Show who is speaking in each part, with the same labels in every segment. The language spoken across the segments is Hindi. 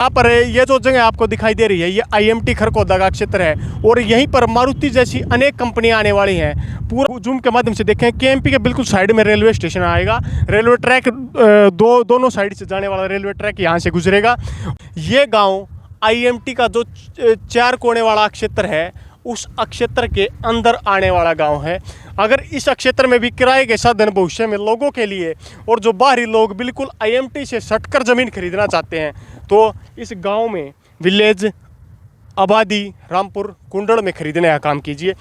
Speaker 1: यहाँ पर ये जो जगह आपको दिखाई दे रही है ये आईएमटी खरखोदा का क्षेत्र है और यहीं पर मारुति जैसी अनेक कंपनियां आने वाली हैं। पूरा जूम के माध्यम से देखें केएमपी के बिल्कुल साइड में रेलवे स्टेशन आएगा। रेलवे ट्रैक दोनों साइड से जाने वाला रेलवे ट्रैक यहाँ से गुजरेगा। ये गांव आईएमटी का जो 4 कोने वाला क्षेत्र है उस क्षेत्र के अंदर आने वाला गांव है। अगर इस क्षेत्र में भी किराए के साधन भविष्य में लोगों के लिए और जो बाहरी लोग बिल्कुल आईएमटी से सटकर ज़मीन खरीदना चाहते हैं तो इस गांव में विलेज आबादी रामपुर कुंडल में खरीदने का काम कीजिए।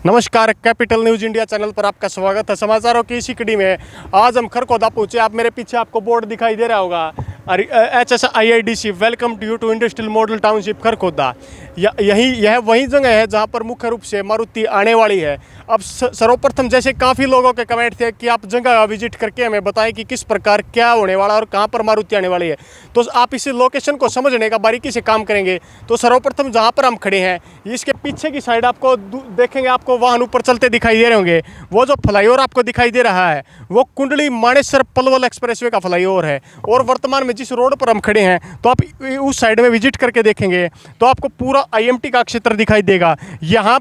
Speaker 1: नमस्कार, कैपिटल न्यूज़ इंडिया चैनल पर आपका स्वागत है। समाचारों की इसी कड़ी में आज हम खरखोदा पहुंचे। आप मेरे पीछे आपको बोर्ड दिखाई दे रहा होगा HSIIDC welcome to you to industrial model township Kharkhoda. यह वही जगह है जहां पर मुख्य रूप से मारुति आने वाली है। अब सर्वप्रथम जैसे काफ़ी लोगों के कमेंट थे कि आप जगह विजिट करके हमें बताएं कि किस प्रकार क्या होने वाला और कहां पर मारुति आने वाली है, तो आप इस लोकेशन को समझने का बारीकी से काम करेंगे। तो सर्वप्रथम जहां पर हम खड़े हैं इसके पीछे की साइड आपको देखेंगे, आपको वाहन ऊपर चलते दिखाई दे रहे होंगे। वो जो फ्लाईओवर आपको दिखाई दे रहा है वो कुंडली मानेसर पलवल एक्सप्रेसवे का फ्लाईओवर है। और वर्तमान में जिस रोड पर हम खड़े हैं तो आप उस साइड में विजिट करके देखेंगे तो आपको पूरा आईएमटी का क्षेत्र दिखाई देगा। यहाँ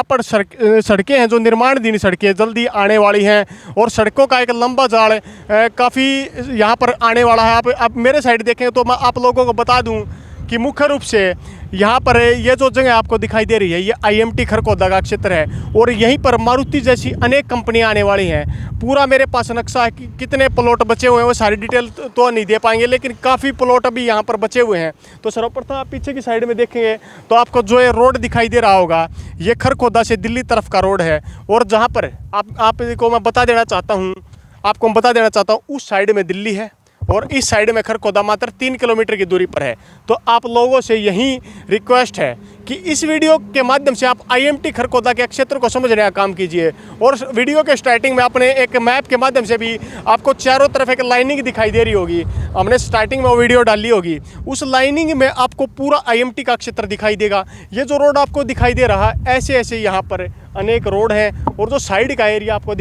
Speaker 1: पर सड़कें हैं जो निर्माणाधीन सड़कें जल्दी आने वाली हैं और सड़कों का एक लंबा जाल काफ़ी यहाँ पर आने वाला है। आप मेरे साइड देखें तो मैं आप लोगों को बता दूं कि मुख्य रूप से यहाँ पर ये जो जगह आपको दिखाई दे रही है ये आईएमटी खरखोदा का क्षेत्र है और यहीं पर मारुति जैसी अनेक कंपनियां आने वाली हैं। पूरा मेरे पास नक्शा है कि कितने प्लॉट बचे हुए हैं, वो सारी डिटेल तो नहीं दे पाएंगे, लेकिन काफ़ी प्लॉट अभी यहाँ पर बचे हुए हैं। तो सर्वप्रथम आप पीछे की साइड में देखेंगे तो आपको जो ये रोड दिखाई दे रहा होगा ये खरखोदा से दिल्ली तरफ का रोड है। और जहाँ पर आपको मैं बता देना चाहता हूँ उस साइड में दिल्ली है और इस साइड में खरखोदा मात्र 3 किलोमीटर की दूरी पर है। तो आप लोगों से यही रिक्वेस्ट है कि इस वीडियो के माध्यम से आप आईएमटी खरखोदा के क्षेत्र को समझने का काम कीजिए। और वीडियो के स्टार्टिंग में आपने एक मैप के माध्यम से भी आपको चारों तरफ एक लाइनिंग दिखाई दे रही होगी, हमने स्टार्टिंग में वो वीडियो डाली होगी। उस लाइनिंग में आपको पूरा आईएमटी का क्षेत्र दिखाई देगा। ये जो रोड आपको दिखाई दे रहा है ऐसे ऐसे यहाँ पर अनेक रोड हैं। और जो साइड का एरिया आपको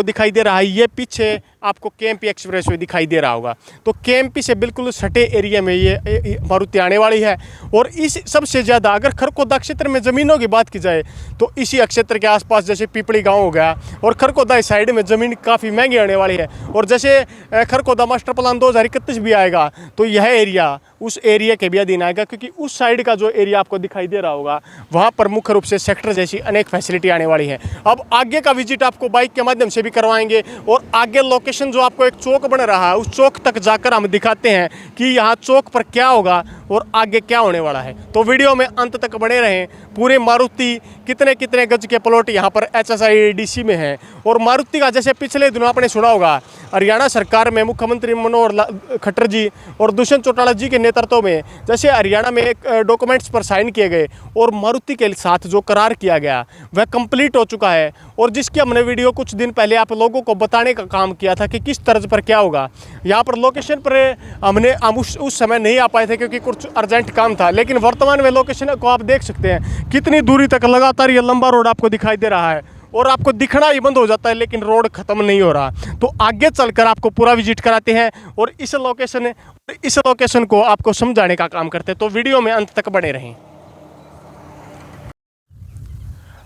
Speaker 1: दिखाई दे रहा है ये पीछे आपको केएमपी एक्सप्रेसवे दिखाई दे रहा होगा। तो केएमपी से बिल्कुल सटे एरिया में ये मारुति आने वाली है। और इस सबसे ज़्यादा अगर खरखोदा क्षेत्र में ज़मीनों की बात की जाए तो इसी क्षेत्र के आसपास जैसे पीपड़ी गांव हो गया और खरखोदा इस साइड में ज़मीन काफ़ी महंगी आने वाली है। और जैसे खरखोदा मास्टर प्लान 2031 भी आएगा तो यह एरिया उस एरिया के भी अधीन आएगा, क्योंकि उस साइड का जो एरिया आपको दिखाई दे रहा होगा वहाँ पर मुख्य रूप से सेक्टर जैसी अनेक फैसिलिटी आने वाली है। अब आगे का विजिट आपको बाइक के माध्यम से भी करवाएंगे और आगे लोकेशन जो आपको एक चौक बन रहा है उस चौक तक जाकर हम दिखाते हैं कि यहाँ चौक पर क्या होगा और आगे क्या होने वाला है। तो वीडियो में अंत तक बने रहें। पूरे मारुति कितने कितने गज के प्लॉट यहाँ पर HSIIDC में हैं। और मारुति का जैसे पिछले दिनों आपने सुना होगा हरियाणा सरकार में मुख्यमंत्री मनोहर खट्टर जी और दुष्यंत चौटाला जी के नेतृत्व में जैसे हरियाणा में एक डॉक्यूमेंट्स पर साइन किए गए और मारुति के साथ जो करार किया गया वह कंप्लीट हो चुका है। और जिसकी हमने वीडियो कुछ दिन पहले आप लोगों को बताने का काम किया था कि किस तर्ज पर क्या होगा। यहाँ पर लोकेशन पर हम उस समय नहीं आ पाए थे क्योंकि कुछ अर्जेंट काम था, लेकिन वर्तमान में लोकेशन को आप देख सकते हैं कितनी दूरी तक लगातार ये लंबा रोड आपको दिखाई दे रहा है और आपको दिखना ही बंद हो जाता है, लेकिन रोड खत्म नहीं हो रहा। तो आगे चलकर आपको पूरा विजिट कराते हैं और इस लोकेशन को आपको समझाने का काम करते हैं। तो वीडियो में अंत तक बने रहें।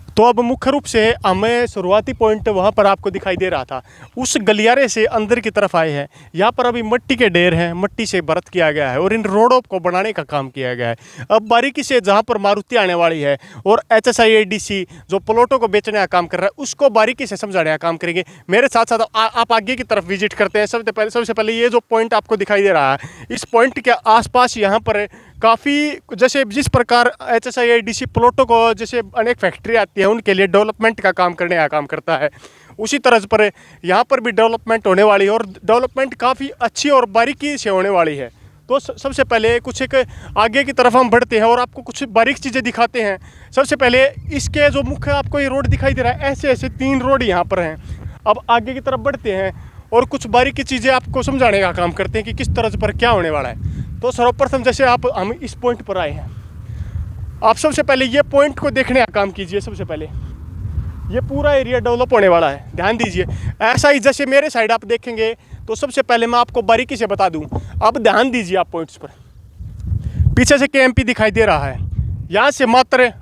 Speaker 1: तो अब मुख्य रूप से हमें शुरुआती पॉइंट वहाँ पर आपको दिखाई दे रहा था, उस गलियारे से अंदर की तरफ आए हैं। यहाँ पर अभी मिट्टी के ढेर हैं, मिट्टी से भरत किया गया है और इन रोडों को बनाने का काम किया गया है। अब बारीकी से जहाँ पर मारुति आने वाली है और HSIIDC जो प्लॉटों को बेचने का काम कर रहा है उसको बारीकी से समझाने का काम करेंगे। मेरे साथ साथ आप आगे की तरफ विजिट करते हैं। सबसे पहले ये जो पॉइंट आपको दिखाई दे रहा है इस पॉइंट के आसपास यहाँ पर काफ़ी जैसे जिस प्रकार HSIIDC प्लॉटों को जैसे अनेक फैक्ट्री आती है उनके लिए डेवलपमेंट का काम करने का काम करता है, उसी तरह पर यहाँ पर भी डेवलपमेंट होने वाली है और डेवलपमेंट काफ़ी अच्छी और बारीकी से होने वाली है। तो सबसे पहले कुछ एक आगे की तरफ हम बढ़ते हैं और आपको कुछ बारीक चीज़ें दिखाते हैं। सबसे पहले इसके जो मुख्य आपको ये रोड दिखाई दे रहा है, ऐसे ऐसे 3 रोड यहाँ पर हैं। अब आगे की तरफ बढ़ते हैं और कुछ बारीकी चीज़ें आपको समझाने का काम करते हैं कि किस तरह पर क्या होने वाला है। तो सर्वप्रथम जैसे हम इस पॉइंट पर आए हैं, आप सबसे पहले ये पॉइंट को देखने का काम कीजिए। सबसे पहले ये पूरा एरिया डेवलप होने वाला है, ध्यान दीजिए। ऐसा ही जैसे मेरे साइड आप देखेंगे तो सबसे पहले मैं आपको बारीकी से बता दूं। अब ध्यान दीजिए आप पॉइंट्स पर, पीछे से केएमपी दिखाई दे रहा है। यहाँ से मात्र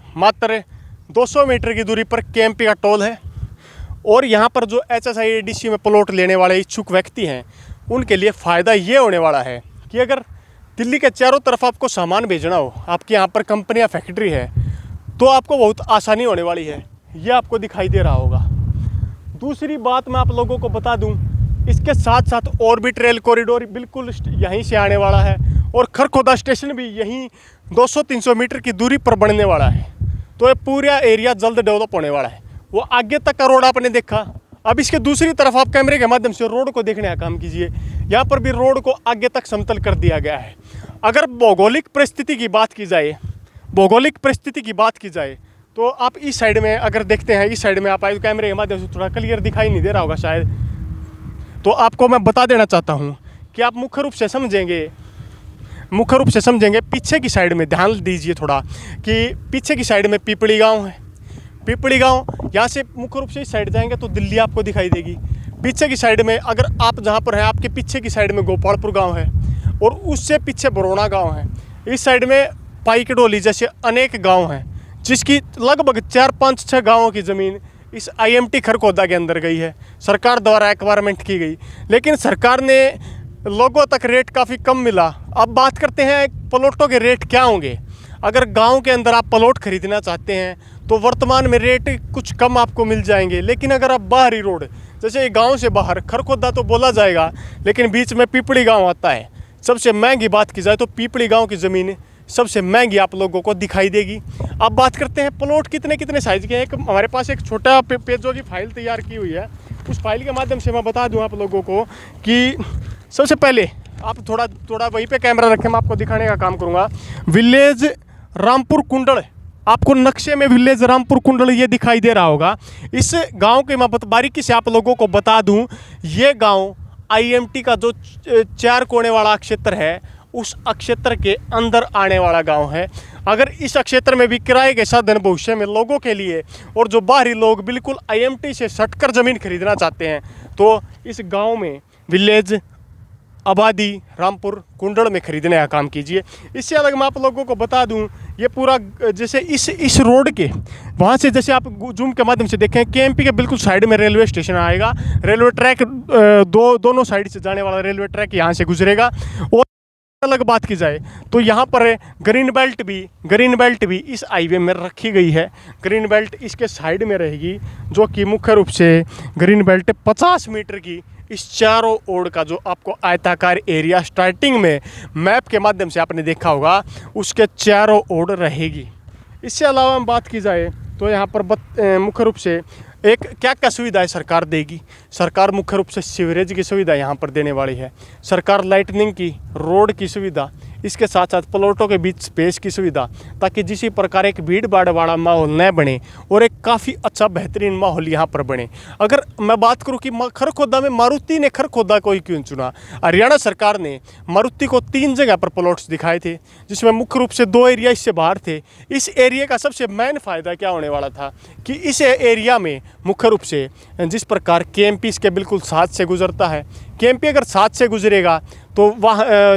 Speaker 1: 200 मीटर की दूरी पर केएमपी का टोल है। और यहाँ पर जो HSIADC में प्लॉट लेने वाले इच्छुक व्यक्ति हैं, उनके लिए फ़ायदा ये होने वाला है कि अगर दिल्ली के चारों तरफ आपको सामान भेजना हो, आपके यहाँ पर कंपनी या फैक्ट्री है, तो आपको बहुत आसानी होने वाली है। ये आपको दिखाई दे रहा होगा। दूसरी बात मैं आप लोगों को बता दूं, इसके साथ साथ और भी ट्रेल कॉरिडोर बिल्कुल यहीं से आने वाला है और खरखोदा स्टेशन भी यहीं 200-300 मीटर की दूरी पर बनने वाला है। तो ये पूरा एरिया जल्द डेवलप होने वाला है। वो आगे तक का रोड आपने देखा, अब इसके दूसरी तरफ आप कैमरे के माध्यम से रोड को देखने का काम कीजिए। यहाँ पर भी रोड को आगे तक समतल कर दिया गया है। अगर भौगोलिक परिस्थिति की बात की जाए तो आप इस साइड में अगर देखते हैं, इस साइड में आप आए तो कैमरे के माध्यम से थोड़ा क्लियर दिखाई नहीं दे रहा होगा शायद, तो आपको मैं बता देना चाहता हूँ कि आप मुख्य रूप से समझेंगे पीछे की साइड में। ध्यान दीजिए थोड़ा कि पीछे की साइड में पिपली गाँव है। पिपली गाँव यहाँ से मुख्य रूप से इस साइड जाएंगे तो दिल्ली आपको दिखाई देगी। पीछे की साइड में अगर आप जहाँ पर हैं, आपके पीछे की साइड में गोपालपुर गांव है और उससे पीछे बरोना गांव है। इस साइड में पाईकडोली जैसे अनेक गांव हैं, जिसकी लगभग 4-5-6 गांवों की ज़मीन इस IMT खरखोदा के अंदर गई है। सरकार द्वारा एक्वायरमेंट की गई, लेकिन सरकार ने लोगों तक रेट काफ़ी कम मिला। अब बात करते हैं प्लॉटों के रेट क्या होंगे। अगर गांव के अंदर आप प्लॉट खरीदना चाहते हैं तो वर्तमान में रेट कुछ कम आपको मिल जाएंगे, लेकिन अगर आप बाहरी रोड जैसे गांव से बाहर, खरखोदा तो बोला जाएगा लेकिन बीच में पिपली गांव आता है, सबसे महंगी बात की जाए तो पिपली गांव की ज़मीन सबसे महंगी आप लोगों को दिखाई देगी। अब बात करते हैं प्लॉट कितने साइज़ के हैं। हमारे पास एक छोटा पेजों की फाइल तैयार की हुई है, उस फाइल के माध्यम से मैं बता दूं आप लोगों को कि सबसे पहले आप थोड़ा वहीं पे कैमरा रखें, मैं आपको दिखाने का काम करूँगा। विलेज रामपुर कुंडल, आपको नक्शे में विलेज रामपुर कुंडल ये दिखाई दे रहा होगा। इस गांव के मैं बारीकी से आप लोगों को बता दूं, ये गांव IMT का जो 4 कोने वाला क्षेत्र है, उस क्षेत्र के अंदर आने वाला गांव है। अगर इस क्षेत्र में भी किराए के साधन भविष्य में लोगों के लिए और जो बाहरी लोग बिल्कुल IMT से सटकर ज़मीन खरीदना चाहते हैं, तो इस गाँव में विलेज आबादी रामपुर कुंडल में खरीदने का काम कीजिए। इससे अलग मैं आप लोगों को बता दूं, ये पूरा जैसे इस रोड के वहाँ से जैसे आप जूम के माध्यम से देखें, KMP के बिल्कुल साइड में रेलवे स्टेशन आएगा। रेलवे ट्रैक दोनों साइड से जाने वाला रेलवे ट्रैक यहाँ से गुजरेगा। और अलग बात की जाए तो यहाँ पर ग्रीन बेल्ट भी इस हाईवे में रखी गई है। ग्रीन बेल्ट इसके साइड में रहेगी, जो कि मुख्य रूप से ग्रीन बेल्ट 50 मीटर की इस चारों ओर का जो आपको आयताकार एरिया स्टार्टिंग में मैप के माध्यम से आपने देखा होगा, उसके चारों ओर रहेगी। इससे अलावा हम बात की जाए तो यहाँ पर मुख्य रूप से एक क्या सुविधाएं सरकार देगी। सरकार मुख्य रूप से सीवरेज की सुविधा यहाँ पर देने वाली है। सरकार लाइटनिंग की, रोड की सुविधा, इसके साथ साथ प्लॉटों के बीच स्पेस की सुविधा, ताकि जिस प्रकार एक भीड़ भाड़ वाला माहौल न बने और एक काफ़ी अच्छा बेहतरीन माहौल यहाँ पर बने। अगर मैं बात करूँ कि खरखोदा में मारुति ने खरखोदा को ही क्यों चुना, हरियाणा सरकार ने मारुति को 3 जगह पर प्लॉट्स दिखाए थे, जिसमें मुख्य रूप से 2 एरिया इससे बाहर थे। इस एरिया का सबसे मेन फ़ायदा क्या होने वाला था कि इस एरिया में मुख्य रूप से जिस प्रकार KMP इसके बिल्कुल साथ से गुजरता है, KMP अगर साथ से गुजरेगा तो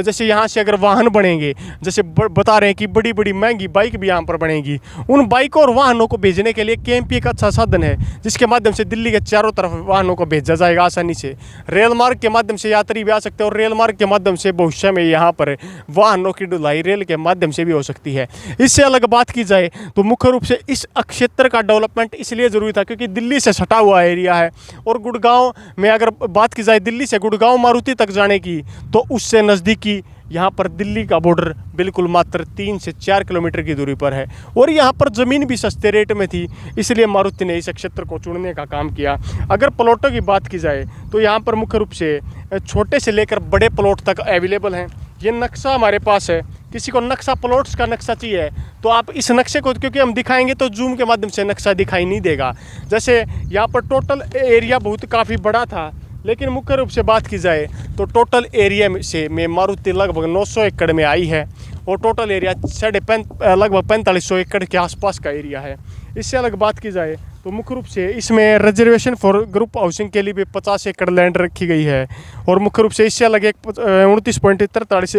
Speaker 1: जैसे यहाँ से अगर वाहन बनेंगे, जैसे बता रहे हैं कि बड़ी बड़ी महंगी बाइक भी यहाँ पर बनेंगी, उन बाइकों और वाहनों को भेजने के लिए KMP एक अच्छा साधन है, जिसके माध्यम से दिल्ली के चारों तरफ वाहनों को भेजा जाएगा आसानी से। रेल मार्ग के माध्यम से यात्री भी आ सकते हैं और रेल मार्ग के माध्यम से भविष्य में यहाँ पर वाहनों की ढुलाई रेल के माध्यम से भी हो सकती है। इससे अलग बात की जाए तो मुख्य रूप से इस क्षेत्र का डेवलपमेंट इसलिए ज़रूरी था क्योंकि दिल्ली से सटा हुआ एरिया है। और गुड़गांव में अगर बात की जाए दिल्ली से गुड़गांव मारुति तक जाने की, तो उससे नज़दीकी यहाँ पर दिल्ली का बॉर्डर बिल्कुल मात्र 3 से 4 किलोमीटर की दूरी पर है। और यहाँ पर ज़मीन भी सस्ते रेट में थी, इसलिए मारुति ने इस क्षेत्र को चुनने का काम किया। अगर प्लॉटों की बात की जाए तो यहाँ पर मुख्य रूप से छोटे से लेकर बड़े प्लॉट तक अवेलेबल हैं। ये नक्शा हमारे पास है। किसी को नक्शा प्लॉट्स का नक्शा चाहिए तो आप इस नक्शे को, क्योंकि हम दिखाएंगे तो जूम के माध्यम से नक्शा दिखाई नहीं देगा। जैसे यहाँ पर टोटल एरिया बहुत काफ़ी बड़ा था, लेकिन मुख्य रूप से बात की जाए तो टोटल एरिया में मारुति लगभग 900 एकड़ में आई है और टोटल एरिया लगभग 4500 एकड़ के आसपास का एरिया है। इससे अलग बात की जाए तो मुख्य रूप से इसमें रिजर्वेशन फॉर ग्रुप हाउसिंग के लिए भी 50 एकड़ लैंड रखी गई है और मुख्य रूप से इससे अलग एक 29.43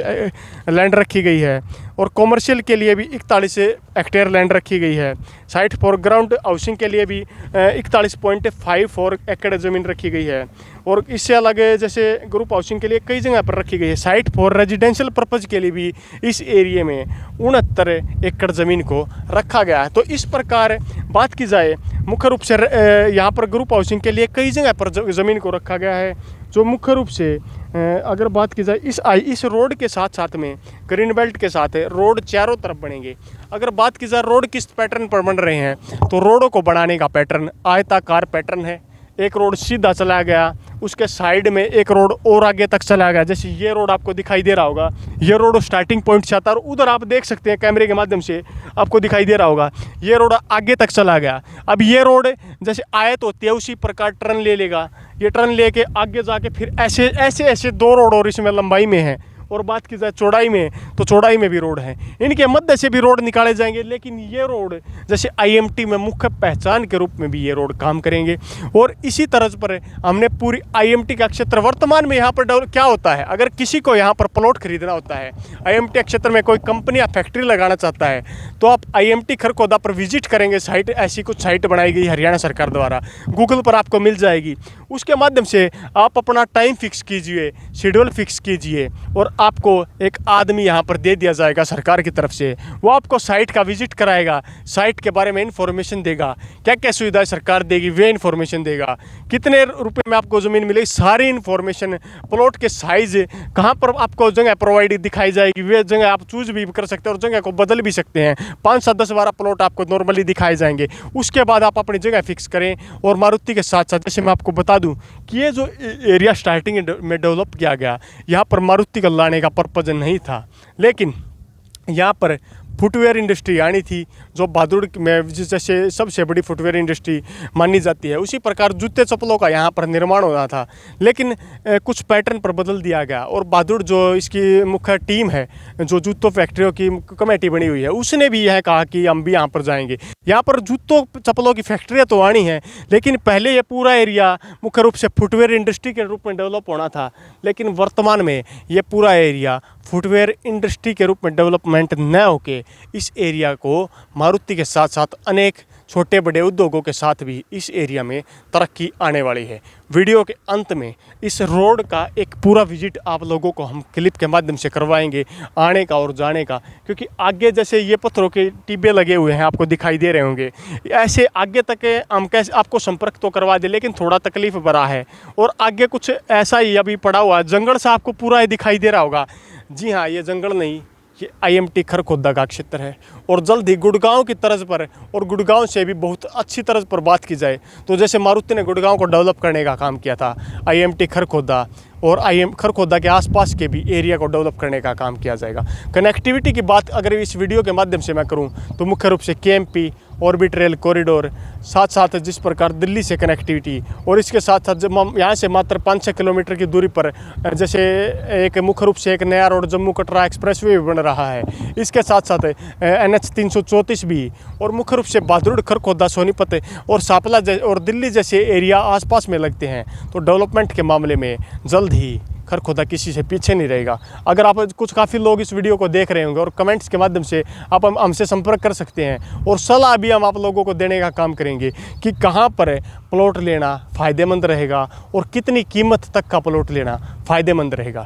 Speaker 1: लैंड रखी गई है और कॉमर्शियल के लिए भी 41 हेक्टेयर लैंड रखी गई है। साइट फॉर ग्राउंड हाउसिंग के लिए भी 41.54 एकड़ ज़मीन रखी गई है और इससे अलग जैसे ग्रुप हाउसिंग के लिए कई जगह पर रखी गई है। साइट फॉर रेजिडेंशियल पर्पज़ के लिए भी इस एरिया में 69 एकड़ ज़मीन को रखा गया है। तो इस प्रकार बात की जाए मुख्य रूप से यहाँ पर ग्रुप हाउसिंग के लिए कई जगह पर ज़मीन को रखा गया है, जो मुख्य रूप से अगर बात की जाए इस रोड के साथ साथ में ग्रीन बेल्ट के साथ है, रोड चारों तरफ बनेंगे। अगर बात की जाए रोड किस पैटर्न पर बन रहे हैं तो रोडों को बनाने का पैटर्न आयताकार पैटर्न है। एक रोड सीधा चला गया, उसके साइड में एक रोड और आगे तक चला गया। जैसे ये रोड आपको दिखाई दे रहा होगा, ये रोड स्टार्टिंग पॉइंट से आता है और उधर आप देख सकते हैं कैमरे के माध्यम से आपको दिखाई दे रहा होगा, ये रोड आगे तक चला गया। अब ये रोड जैसे आयत होती है उसी प्रकार टर्न ले लेगा, ये टर्न लेके आगे जाके फिर ऐसे 2 रोड और इसमें लंबाई में है। और बात की जाए चौड़ाई में तो चौड़ाई में भी रोड है, इनके मध्य से भी रोड निकाले जाएंगे। लेकिन ये रोड जैसे आईएमटी में मुख्य पहचान के रूप में भी ये रोड काम करेंगे। और इसी तरह पर हमने पूरी आईएमटी का क्षेत्र वर्तमान में यहाँ पर क्या होता है, अगर किसी को यहाँ पर प्लॉट खरीदना होता है, आईएमटी क्षेत्र में कोई कंपनी या फैक्ट्री लगाना चाहता है तो आप आईएमटी खरखोदा पर विजिट करेंगे। साइट ऐसी कुछ साइट बनाई गई हरियाणा सरकार द्वारा, गूगल पर आपको मिल जाएगी। उसके माध्यम से आप अपना टाइम फिक्स कीजिए, शेड्यूल फिक्स कीजिए और आपको एक आदमी यहाँ पर दे दिया जाएगा सरकार की तरफ से। वो आपको साइट का विजिट कराएगा, साइट के बारे में इन्फॉर्मेशन देगा, क्या क्या सुविधाएं सरकार देगी वे इन्फॉर्मेशन देगा, कितने रुपए में आपको ज़मीन मिलेगी सारी इन्फॉर्मेशन, प्लॉट के साइज़, कहाँ पर आपको जगह प्रोवाइड दिखाई जाएगी, वे जगह आप चूज भी कर सकते हैं और जगह को बदल भी सकते हैं। 5, 7, 10, 12 प्लॉट आपको नॉर्मली दिखाए जाएंगे। उसके बाद आप अपनी जगह फिक्स करें। और मारुति के साथ साथ जैसे मैं आपको बता दूं कि ये जो एरिया स्टार्टिंग में डेवलप किया गया, यहाँ पर मारुति को लाने का पर्पज़ नहीं था, लेकिन यहाँ पर फुटवेयर इंडस्ट्री आनी थी, जो बहादुर में जैसे सबसे बड़ी फुटवेयर इंडस्ट्री मानी जाती है, उसी प्रकार जूते चप्पलों का यहाँ पर निर्माण होना था। लेकिन कुछ पैटर्न पर बदल दिया गया और बहादुर जो इसकी मुख्य टीम है, जो जूतों फैक्ट्रियों की कमेटी बनी हुई है, उसने भी यह कहा कि हम भी यहाँ पर जाएंगे। यहाँ पर जूतों चप्पलों की फैक्ट्रियाँ तो आनी है, लेकिन पहले ये पूरा एरिया मुख्य रूप से फुटवेयर इंडस्ट्री के रूप में डेवलप होना था। लेकिन वर्तमान में ये पूरा एरिया फुटवेयर इंडस्ट्री के रूप में डेवलपमेंट न होके इस एरिया को मारुति के साथ साथ अनेक छोटे बड़े उद्योगों के साथ भी इस एरिया में तरक्की आने वाली है। वीडियो के अंत में इस रोड का एक पूरा विजिट आप लोगों को हम क्लिप के माध्यम से करवाएंगे, आने का और जाने का, क्योंकि आगे जैसे ये पत्थरों के टिब्बे लगे हुए हैं आपको दिखाई दे रहे होंगे, ऐसे आगे तक हम कैसे आपको संपर्क तो करवा दे, लेकिन थोड़ा तकलीफ भरा है। और आगे कुछ ऐसा ही अभी पड़ा हुआ जंगल सा आपको पूरा दिखाई दे रहा होगा। जी हाँ, ये जंगल नहीं, ये आईएमटी खरखोदा का क्षेत्र है। और जल्द ही गुड़गांव की तर्ज पर, और गुड़गांव से भी बहुत अच्छी तर्ज पर बात की जाए तो जैसे मारुति ने गुड़गांव को डेवलप करने का काम किया था, आईएमटी खरखोदा और खरखोदा के आसपास के भी एरिया को डेवलप करने का काम किया जाएगा। कनेक्टिविटी की बात अगर इस वीडियो के माध्यम से मैं करूं तो मुख्य रूप से केएमपी ऑर्बिट रेल कॉरिडोर, साथ साथ जिस प्रकार दिल्ली से कनेक्टिविटी, और इसके साथ साथ जब हम यहाँ से मात्र 5-6 किलोमीटर की दूरी पर जैसे एक मुख्य रूप से एक नया रोड जम्मू कटरा एक्सप्रेसवे भी बन रहा है, इसके साथ साथ NH 334 भी, और मुख्य रूप से बहादुर खरखोदा सोनीपत और सापला और दिल्ली जैसे एरिया आसपास में लगते हैं। तो डेवलपमेंट के मामले में जल्द ही खरखोदा किसी से पीछे नहीं रहेगा। अगर आप कुछ काफ़ी लोग इस वीडियो को देख रहे होंगे और कमेंट्स के माध्यम से आप हमसे संपर्क कर सकते हैं, और सलाह भी हम आप लोगों को देने का काम करेंगे कि कहाँ पर प्लॉट लेना फ़ायदेमंद रहेगा और कितनी कीमत तक का प्लॉट लेना फ़ायदेमंद रहेगा।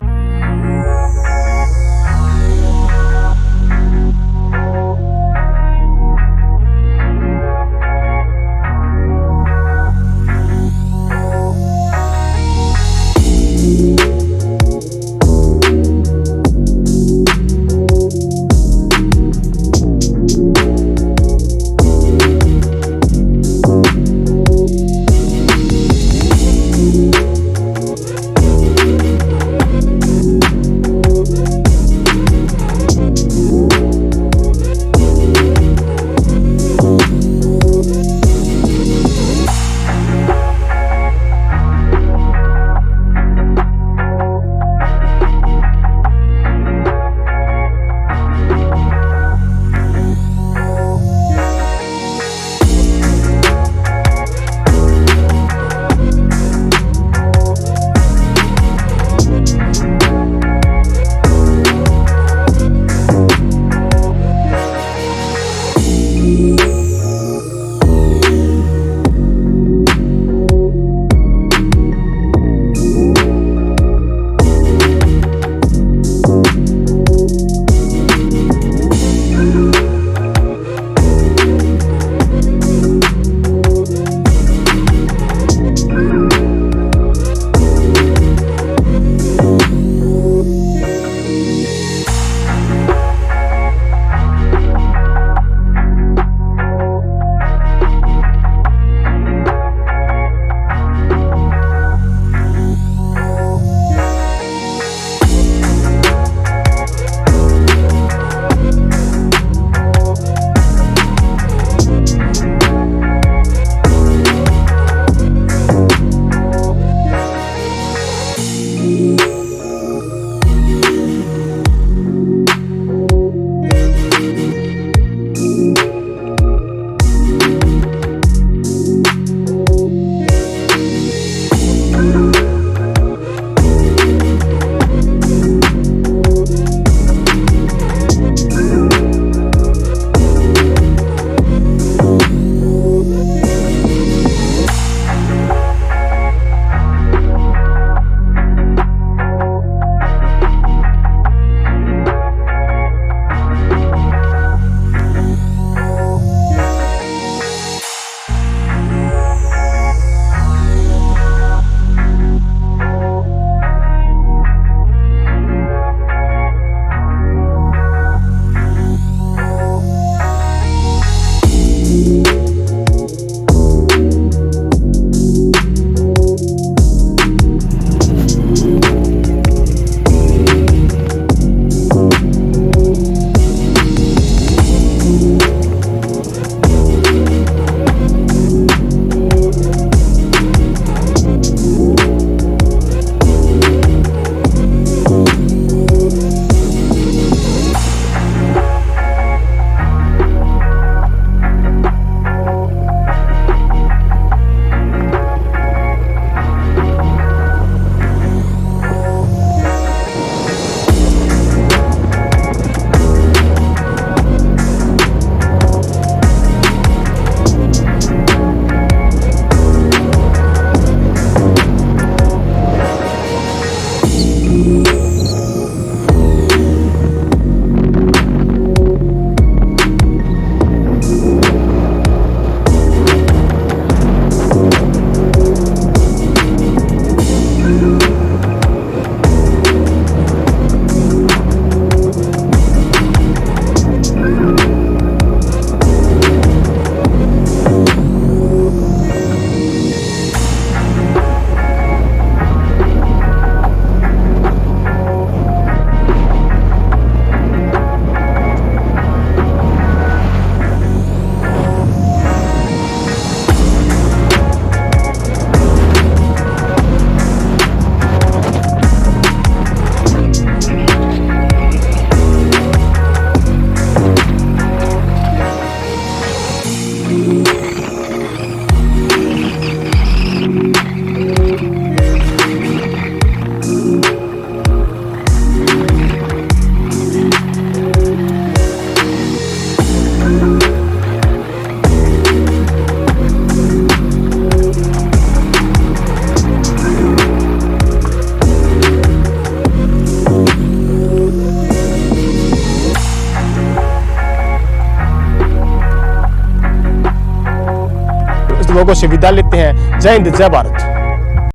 Speaker 1: लोगों से विदा लेते हैं। जय हिंद, जय भारत।